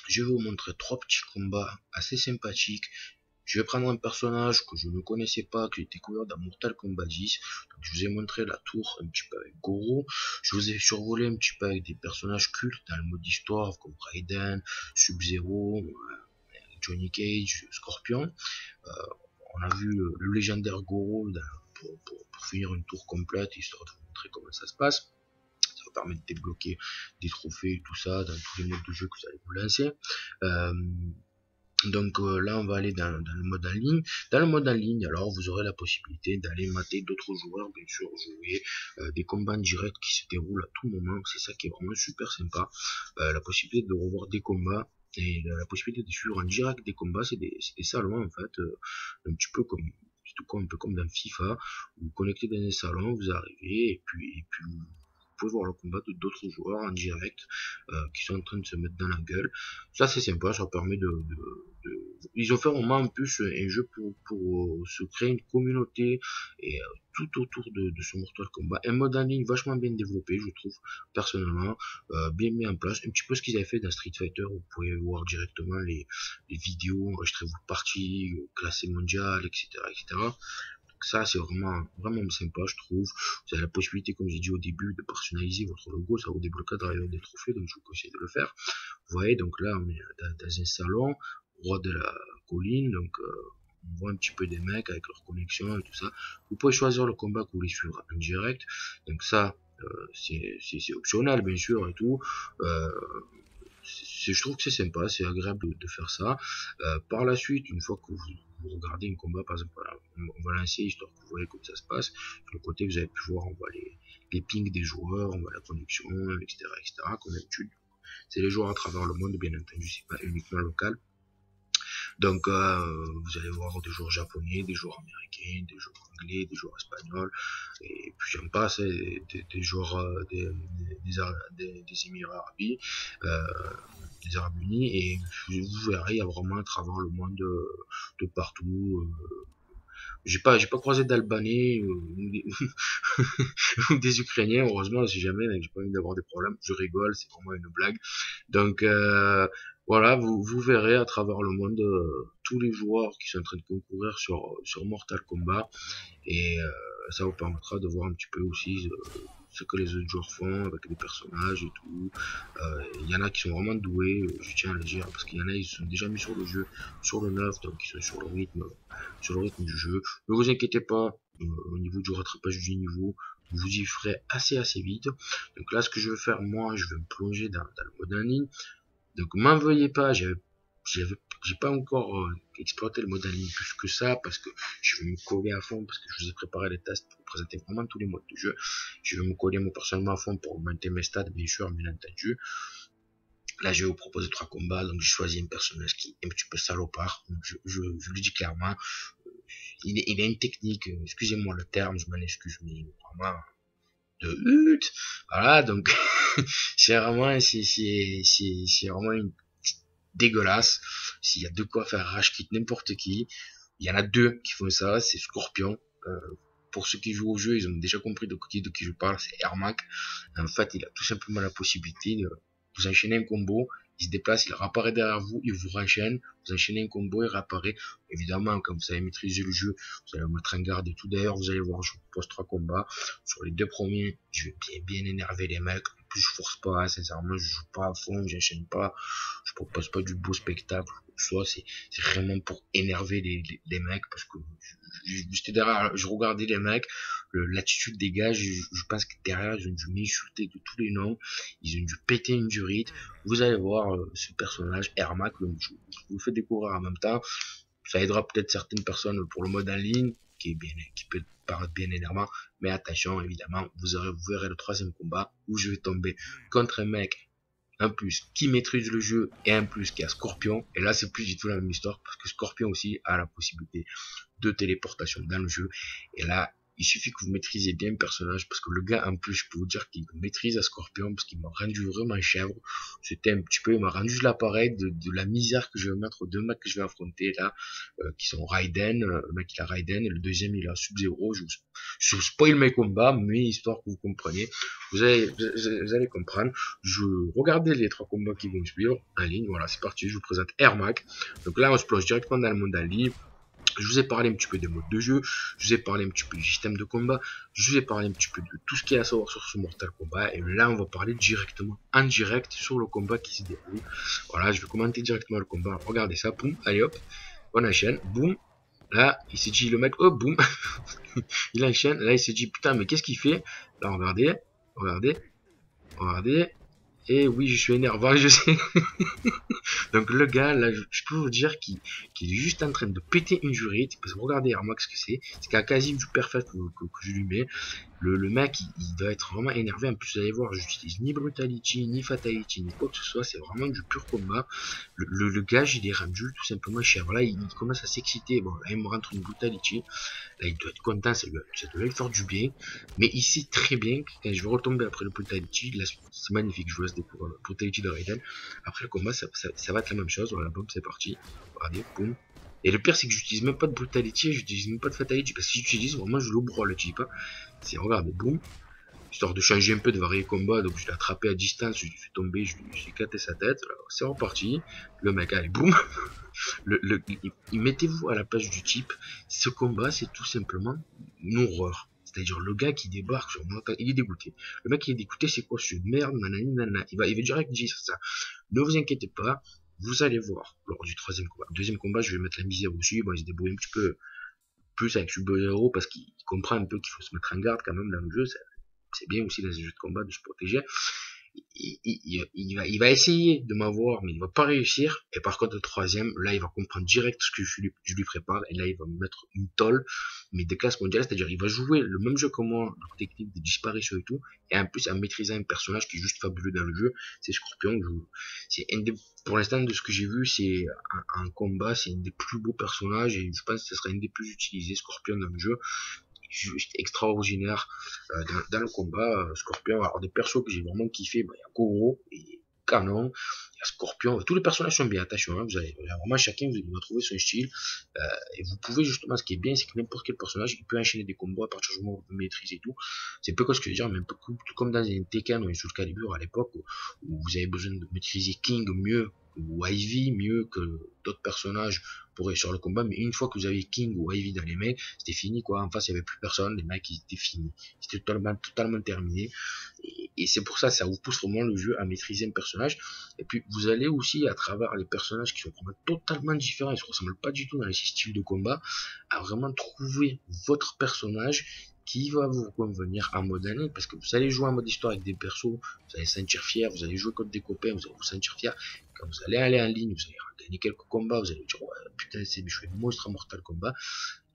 Je vais vous montrer 3 petits combats assez sympathiques. Je vais prendre un personnage que je ne connaissais pas, que j'ai découvert dans Mortal Kombat 10. Donc, je vous ai montré la tour un petit peu avec Goro. Je vous ai survolé un petit peu avec des personnages cultes dans le mode histoire comme Raiden, Sub-Zero, Johnny Cage, Scorpion. On a vu le légendaire Goro pour finir une tour complète, histoire de vous montrer comment ça se passe. Ça vous permet de débloquer des trophées et tout ça dans tous les modes de jeu que vous allez vous lancer. Donc là on va aller dans le mode en ligne. Dans le mode en ligne, alors vous aurez la possibilité d'aller mater d'autres joueurs, bien sûr, jouer des combats en direct qui se déroulent à tout moment. C'est ça qui est vraiment super sympa. La possibilité de revoir des combats et la possibilité de suivre en direct des combats, c'est des salons en fait, un petit peu comme un peu comme dans FIFA. Vous vous connectez dans un salon, vous arrivez et puis vous pouvez voir le combat de d'autres joueurs en direct qui sont en train de se mettre dans la gueule. Ça c'est sympa, ça permet ils ont fait vraiment en plus un jeu pour se créer une communauté et tout autour de ce Mortal Kombat. Un mode en ligne vachement bien développé, je trouve, personnellement, bien mis en place. Un petit peu ce qu'ils avaient fait dans Street Fighter, vous pouvez voir directement les vidéos, enregistrer vos parties, classé mondial, etc., etc. Ça, c'est vraiment sympa, je trouve. Vous avez la possibilité, comme j'ai dit au début, de personnaliser votre logo. Ça vous débloquera derrière des trophées, donc je vous conseille de le faire. Vous voyez, donc là, on est dans un salon, au roi de la colline, donc on voit un petit peu des mecs avec leur connexion et tout ça. Vous pouvez choisir le combat que vous voulez suivre en direct. Donc ça, c'est optionnel, bien sûr, et tout. Je trouve que c'est sympa, c'est agréable de faire ça. Par la suite, une fois que vous regardez un combat, par exemple, voilà, on va lancer histoire que vous voyez comment ça se passe. De l'autre côté, vous avez pu voir, on voit les pings des joueurs, on voit la connexion, etc., etc., comme d'habitude. C'est les joueurs à travers le monde, bien entendu, c'est pas uniquement local. Donc vous allez voir des joueurs japonais, des joueurs américains, des joueurs anglais, des joueurs espagnols, et puis j'en passe, des joueurs des Émirats arabes, des Arabes Unis, et vous verrez, il y a vraiment à travers le monde de partout. J'ai pas croisé d'Albanais ou des Ukrainiens, heureusement, si jamais, j'ai pas envie d'avoir des problèmes. Je rigole, c'est vraiment une blague. Donc voilà, vous verrez à travers le monde tous les joueurs qui sont en train de concourir sur Mortal Kombat, et ça vous permettra de voir un petit peu aussi ce que les autres joueurs font avec les personnages et tout. Il y en a qui sont vraiment doués, je tiens à le dire, parce qu'il y en a ils se sont déjà mis sur le jeu, sur le neuf, donc ils sont sur le rythme du jeu. Ne vous inquiétez pas, au niveau du rattrapage du niveau, vous y ferez assez vite. Donc là, ce que je vais faire, moi, je vais me plonger dans le mode en ligne. Donc m'en veuillez pas, j'ai pas encore exploité le mode en ligne plus que ça, parce que je vais me coller à fond, parce que je vous ai préparé les tests pour présenter vraiment tous les modes de jeu. Je vais me coller moi personnellement à fond pour augmenter mes stats, bien sûr, bien entendu. Là, je vais vous proposer 3 combats, donc j'ai choisi un personnage qui est un petit peu salopard. Donc je le dis clairement, il a une technique, excusez-moi le terme, je m'en excuse, mais vraiment de hutte. Voilà, donc c'est vraiment une dégueulasse. S'il y a de quoi faire rage quitte n'importe qui, il y en a 2 qui font ça, c'est Scorpion. Pour ceux qui jouent au jeu, ils ont déjà compris de qui je parle, c'est Ermac. En fait, il a tout simplement la possibilité de vous enchaîner un combo il se déplace, il réapparaît derrière vous, il vous renchaîne, vous enchaînez un combo, il réapparaît. Évidemment, quand vous avez maîtrisé le jeu, vous allez vous mettre en garde et tout. D'ailleurs, vous allez voir, je vous propose 3 combats. Sur les 2 premiers, je vais bien énerver les mecs. En plus, je force pas, sincèrement, je joue pas à fond, j'enchaîne pas, je propose pas du beau spectacle. Soit c'est vraiment pour énerver les mecs, parce que j'étais derrière, je regardais les mecs, l'attitude des gars, je pense que derrière, ils ont dû m'insulter de tous les noms, ils ont dû péter une durite. Vous allez voir ce personnage, Ermac, je vous le fais découvrir en même temps. Ça aidera peut-être certaines personnes pour le mode en ligne, qui peut paraître bien énervant, mais attention, évidemment, vous verrez le 3e combat où je vais tomber contre un mec, un plus qui maîtrise le jeu et un plus qui a Scorpion, et là c'est plus du tout la même histoire, parce que Scorpion aussi a la possibilité de téléportation dans le jeu, et là il suffit que vous maîtrisiez bien le personnage, parce que le gars en plus je peux vous dire qu'il maîtrise à Scorpion, parce qu'il m'a rendu vraiment chèvre. C'était un petit peu, il m'a rendu l'appareil de la misère que je vais mettre aux 2 mecs que je vais affronter là, qui sont Raiden, le mec il a Raiden et le deuxième il a Sub-Zero. Je vous spoil mes combats, mais histoire que vous compreniez, vous allez comprendre. Je regardez les 3 combats qui vont suivre en ligne. Voilà, c'est parti, je vous présente Ermac. Donc là on se plonge directement dans le monde en ligne. Je vous ai parlé un petit peu des modes de jeu, je vous ai parlé un petit peu du système de combat, je vous ai parlé un petit peu de tout ce qu'il y a à savoir sur ce Mortal Kombat, et là on va parler directement, en direct, sur le combat qui se déroule. Voilà, je vais commenter directement le combat, regardez ça, boum, allez hop, on enchaîne, boum, là il s'est dit le mec, oh boum, il enchaîne, là il s'est dit putain mais qu'est-ce qu'il fait, là regardez, et oui je suis énervant, je sais. Donc le gars, là, je peux vous dire qu'il est juste en train de péter une jurite, parce que regardez Ermac ce que c'est quasi du perfect que je lui mets. Le mec, il doit être vraiment énervé. En plus, vous allez voir, j'utilise ni Brutality, ni Fatality, ni quoi que ce soit. C'est vraiment du pur combat. Le gars, il est rendu tout simplement cher. Là, il commence à s'exciter. Bon, là, il me rentre une Brutality. Là, il doit être content. Ça doit lui faire du bien. Mais il sait très bien que quand je vais retomber après le Brutality, là, c'est magnifique. Je vous laisse découvrir le Brutality de Raiden. Après le combat, ça va être la même chose. Voilà, boum, c'est parti. Regardez, boum. Et le pire, c'est que j'utilise même pas de Brutality, j'utilise même pas de Fatality, parce que si j'utilise, vraiment, je le broie le type. C'est, regardez, boum, histoire de changer un peu, de varier combat, donc je l'ai attrapé à distance, je l'ai fait tomber, j'ai éclaté sa tête, c'est reparti, le mec, allez, boum, mettez-vous à la place du type, ce combat, c'est tout simplement une horreur. C'est-à-dire le gars qui débarque sur Mortal, il est dégoûté. Le mec qui est dégoûté, c'est quoi ce merde, nanani, nanana. Il va direct dire ça. Ne vous inquiétez pas, vous allez voir lors du 3e combat. Le 2e combat, je vais mettre la misère aussi. Bon, il se débrouille un petit peu plus avec Sub-Zero parce qu'il comprend un peu qu'il faut se mettre en garde quand même dans le jeu. C'est bien aussi dans les jeux de combat de se protéger. Il va essayer de m'avoir, mais il va pas réussir. Et par contre, le 3e, là, il va comprendre direct ce que je lui prépare. Et là, il va me mettre une tolle, mais de classe mondiale. C'est-à-dire, il va jouer le même jeu que moi, donc technique de disparition et tout. Et en plus, en maîtrisant un personnage qui est juste fabuleux dans le jeu, c'est Scorpion. Pour l'instant, de ce que j'ai vu, c'est un combat, c'est un des plus beaux personnages. Et je pense que ce sera un des plus utilisés, Scorpion, dans le jeu. Juste extraordinaire dans le combat. Scorpion, alors des persos que j'ai vraiment kiffé, il y a Goro et Canon, il y a Scorpion, tous les personnages sont bien, attention, hein, vous allez vraiment chacun vous allez trouver son style, et vous pouvez justement, ce qui est bien, c'est que n'importe quel personnage il peut enchaîner des combats à partir du moment où vous maîtrisez tout. C'est un peu comme ce que je veux dire, mais un peu tout comme dans un Tekken ou un Soul Calibur à l'époque où vous avez besoin de maîtriser King mieux ou Ivy mieux que d'autres personnages pour réussir le combat, mais une fois que vous avez King ou Ivy dans les mains, c'était fini quoi. En face il n'y avait plus personne, les mecs ils étaient finis, c'était totalement terminé, et c'est pour ça vous pousse vraiment le jeu à maîtriser un personnage. Et puis vous allez aussi à travers les personnages qui sont vraiment totalement différents, ils se ressemblent pas du tout dans les styles de combat, à vraiment trouver votre personnage qui va vous convenir en mode année, parce que vous allez jouer en mode histoire avec des persos, vous allez se sentir fier, vous allez jouer contre des copains, vous allez vous sentir fier. Quand vous allez aller en ligne, vous allez gagner quelques combats, vous allez dire ouais putain je suis un monstre à Mortal Kombat,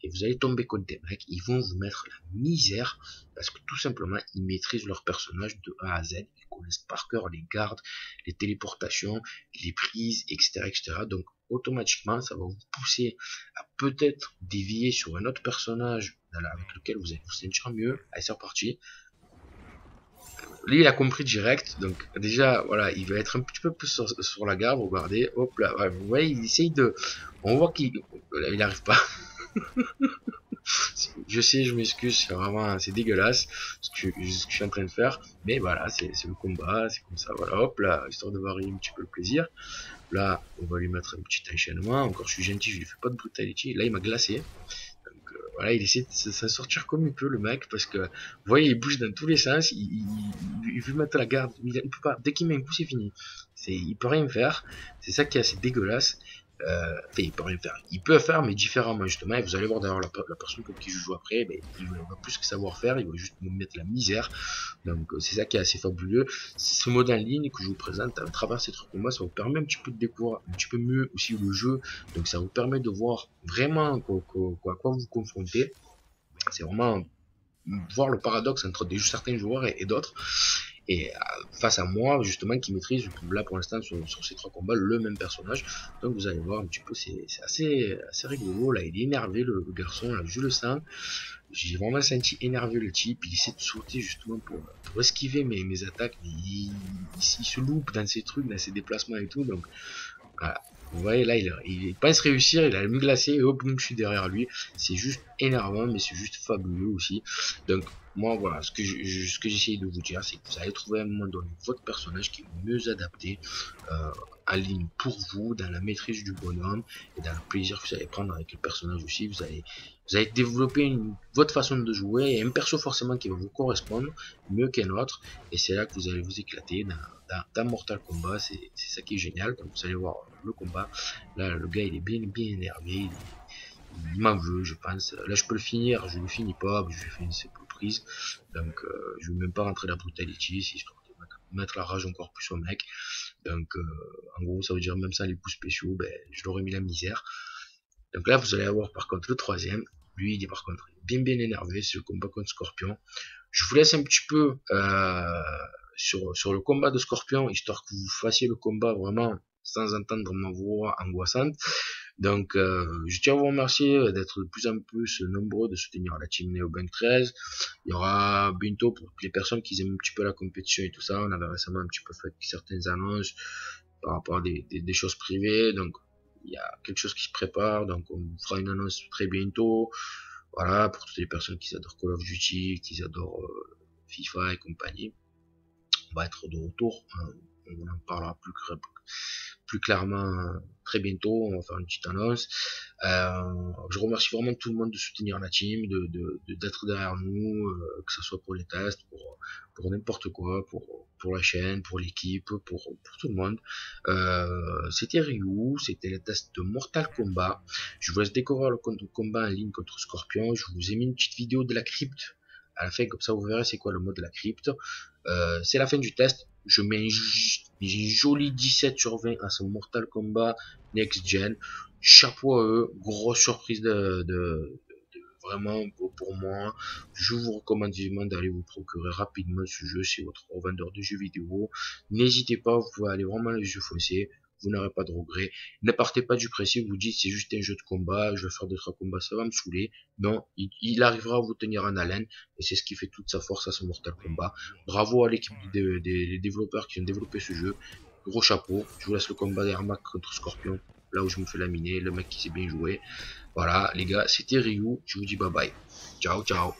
et vous allez tomber contre des mecs, ils vont vous mettre la misère, parce que tout simplement ils maîtrisent leur personnage de A à Z, ils connaissent par cœur les gardes, les téléportations, les prises, etc. Donc automatiquement ça va vous pousser à peut-être dévier sur un autre personnage avec lequel vous allez vous sentir mieux. Allez c'est reparti. Lui il a compris direct, donc déjà voilà il va être un petit peu plus sur la garde. Regardez, hop là, ouais, vous voyez il essaye de, on voit qu'il arrive pas. Je sais, je m'excuse, c'est vraiment, c'est dégueulasse ce que je suis en train de faire. Mais voilà, c'est le combat, c'est comme ça. Voilà, hop là, histoire de varier un petit peu le plaisir. Là, on va lui mettre un petit enchaînement. Encore, je suis gentil, je lui fais pas de brutality. Là, il m'a glacé. Donc voilà, il essaie de s'en sortir comme il peut, le mec, parce que vous voyez, il bouge dans tous les sens. Il veut mettre la garde. Il peut pas. Dès qu'il met un coup, c'est fini. Il peut rien faire. C'est ça qui est assez dégueulasse. Enfin, il peut rien faire. Il peut faire, mais différemment, justement. Et vous allez voir d'ailleurs la personne contre qui je joue après, ben, il va plus que savoir faire. Il va juste me mettre la misère. Donc, c'est ça qui est assez fabuleux. Ce mode en ligne que je vous présente à travers ces trucs moi, ça vous permet un petit peu de découvrir un petit peu mieux aussi le jeu. Donc, ça vous permet de voir vraiment à quoi vous confrontez. C'est vraiment voir le paradoxe entre certains joueurs et d'autres. Et face à moi, justement, qui maîtrise, là pour l'instant, sur ces 3 combats, le même personnage. Donc vous allez voir un petit peu, c'est assez rigolo. Là, il est énervé, le garçon, là, je le sens. J'ai vraiment senti énervé le type. Il essaie de sauter justement pour esquiver mes attaques. Mais il se loupe dans ses trucs, dans ses déplacements et tout. Donc voilà. Vous voyez là, il pense réussir, il a me glacé et hop, boum, je suis derrière lui. C'est juste énervant, mais c'est juste fabuleux aussi. Donc moi voilà, ce que j'essaye de vous dire, c'est que vous allez trouver à un moment donné votre personnage qui est mieux adapté en ligne pour vous, dans la maîtrise du bonhomme et dans le plaisir que vous allez prendre avec le personnage aussi. Vous allez développer votre façon de jouer et un perso forcément qui va vous correspondre mieux qu'un autre. Et c'est là que vous allez vous éclater dans Mortal Kombat. C'est ça qui est génial. Donc vous allez voir le combat. Là, le gars il est bien énervé. Il m'en veut, je pense. Là, je peux le finir. Je le finis pas. Je vais finir ses prises. Donc, je vais même pas rentrer la brutality. C'est histoire de mettre la rage encore plus au mec. Donc, en gros, ça veut dire même sans les coups spéciaux, ben, je l'aurais mis la misère. Donc là, vous allez avoir par contre le troisième. Lui, il est par contre bien énervé. C'est le combat contre Scorpion. Je vous laisse un petit peu sur le combat de Scorpion, histoire que vous fassiez le combat vraiment sans entendre ma voix angoissante. Donc, je tiens à vous remercier d'être de plus en plus nombreux de soutenir la team NeoBank 13. Il y aura bientôt, pour les personnes qui aiment un petit peu la compétition et tout ça, on avait récemment un petit peu fait certaines annonces par rapport à des choses privées. Donc, il y a quelque chose qui se prépare. Donc, on fera une annonce très bientôt. Voilà, pour toutes les personnes qui adorent Call of Duty, qui adorent FIFA et compagnie. On va être de retour. Hein. On en parlera plus clairement très bientôt. On va faire une petite annonce. Je remercie vraiment tout le monde de soutenir la team, d'être derrière nous, que ce soit pour les tests, pour n'importe quoi, pour la chaîne, pour l'équipe, pour tout le monde. C'était Ryu, c'était les tests de Mortal Kombat. Je vous laisse découvrir le combat en ligne contre Scorpion. Je vous ai mis une petite vidéo de la crypte à la fin, comme ça vous verrez c'est quoi le mode de la crypte. C'est la fin du test. Je mets un joli 17 sur 20 à ce Mortal Kombat Next Gen. Chapeau à eux, grosse surprise vraiment pour moi. Je vous recommande vivement d'aller vous procurer rapidement ce jeu chez votre revendeur de jeux vidéo. N'hésitez pas, vous pouvez aller vraiment les jeux foncés. Vous n'aurez pas de regrets. Ne partez pas du principe, vous dites c'est juste un jeu de combat, je vais faire 2-3 combats, ça va me saouler. Non, il arrivera à vous tenir en haleine et c'est ce qui fait toute sa force à ce Mortal Kombat. Bravo à l'équipe des développeurs qui ont développé ce jeu. Gros chapeau. Je vous laisse le combat d'Ermac contre Scorpion. Là où je me fais laminer, le mec qui s'est bien joué. Voilà les gars, c'était Ryu. Je vous dis bye bye. Ciao, ciao.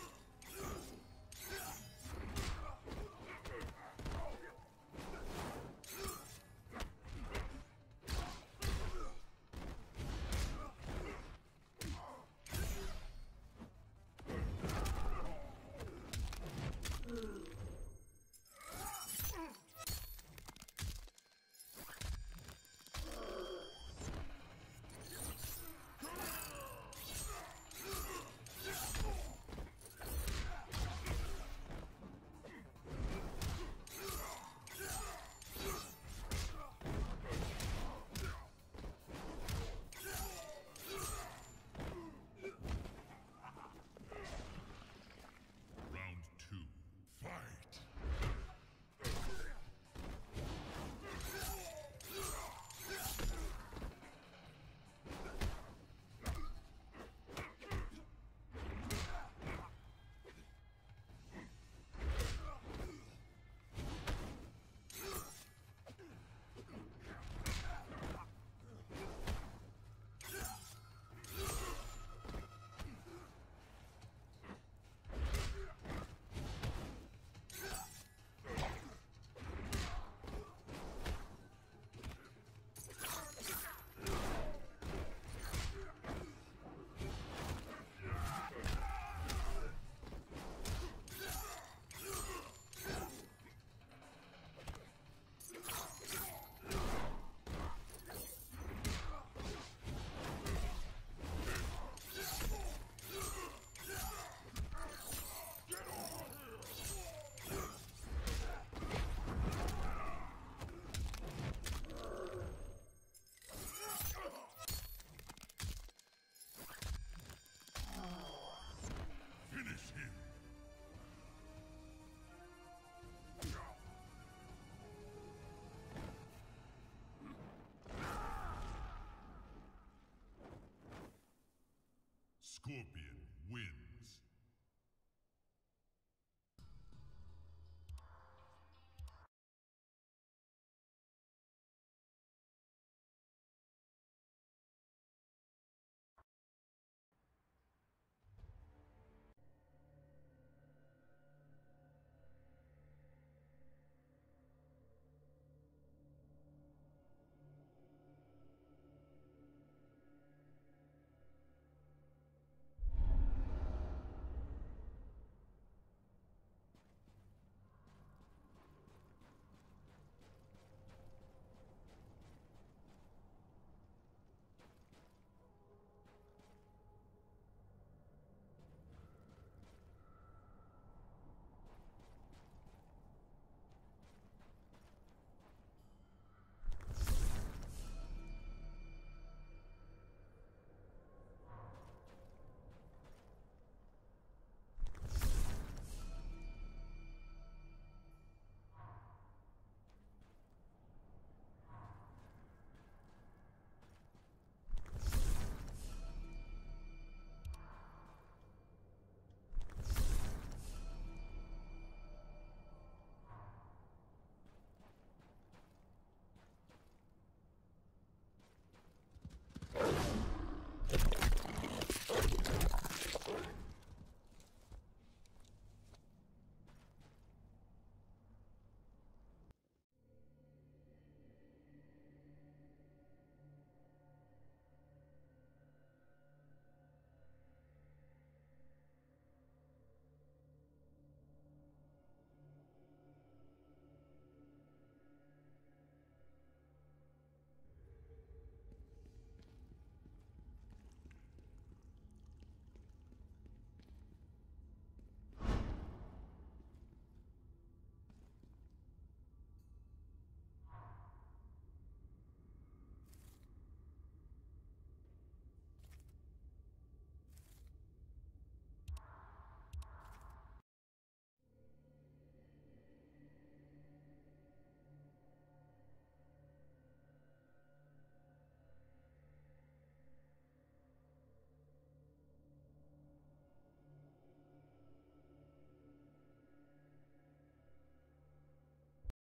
Scorpion wins.